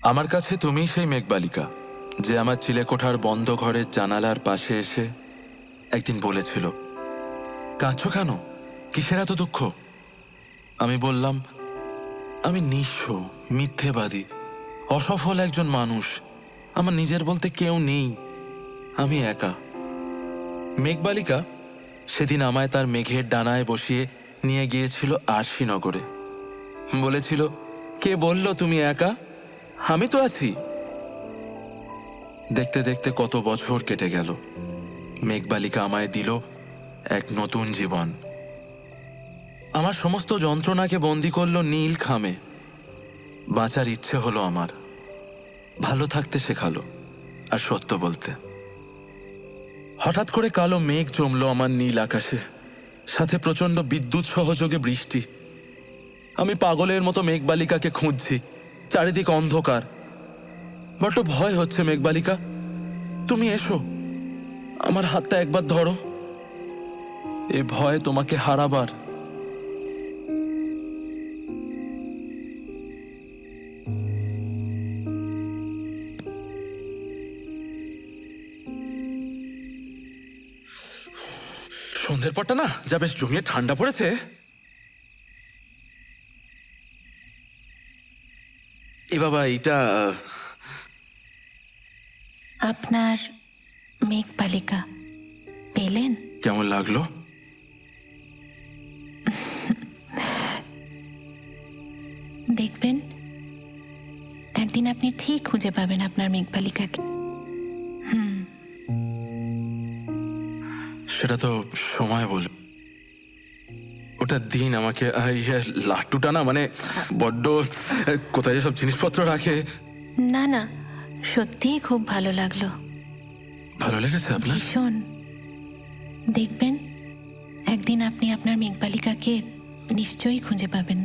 আমার কাছে তুমি সেই মেঘবালিকা যে আমার চিলেকোঠার বন্ধ ঘরের জানালার পাশে এসে একদিন বলেছিল, কাঁদছো কেন, কিসের এত দুঃখ? আমি বললাম, আমি নিঃস্ব, মিথ্যেবাদী, অসফল একজন মানুষ। আমার নিজের বলতে কেউ নেই, আমি একা। মেঘবালিকা সেদিন আমায় তার মেঘের ডানায় বসিয়ে নিয়ে গিয়েছিল আরশিনগরে। বলেছিল, কে বলল তুমি একা? আমি তো আছি। দেখতে দেখতে কত বছর কেটে গেল। মেঘবালিকা আমায় দিল এক নতুন জীবন। আমার সমস্ত যন্ত্রণাকে বন্দি করলো নীল খামে। বাঁচার ইচ্ছে হলো আমার, ভালো থাকতে শেখালো আর সত্য বলতে। হঠাৎ করে কালো মেঘ জমলো আমার নীল আকাশে, সাথে প্রচণ্ড বিদ্যুৎ সহযোগে বৃষ্টি। আমি পাগলের মতো মেঘবালিকাকে খুঁজছি, চারিদিক অন্ধকার। বড্ড ভয় হচ্ছে মেঘবালিকা, তুমি এসো, আমার হাতটা একবার ধরো। এ ভয় তোমাকে হারাবার। সন্ধ্যের পরটা না যা বেশ জমিয়ে ঠান্ডা পড়েছে। এ বাবা, এইটা আপনার মেঘবালিকা পেলেন? কেমন লাগলো? দেখবেন একদিন আপনি ঠিক খুঁজে পাবেন আপনার মেঘবালিকাকে। সেটা তো সময় বলবে। ওটা দিন আমাকে। লাট্টুটা না মানে বড্ড, কোথায় সব জিনিসপত্র রাখে। না না, সত্যিই খুব ভালো লাগলো। ভালো লেগেছে আপনার? ভীষণ। দেখবেন একদিন আপনি আপনার মেঘবালিকাকে নিশ্চয়ই খুঁজে পাবেন।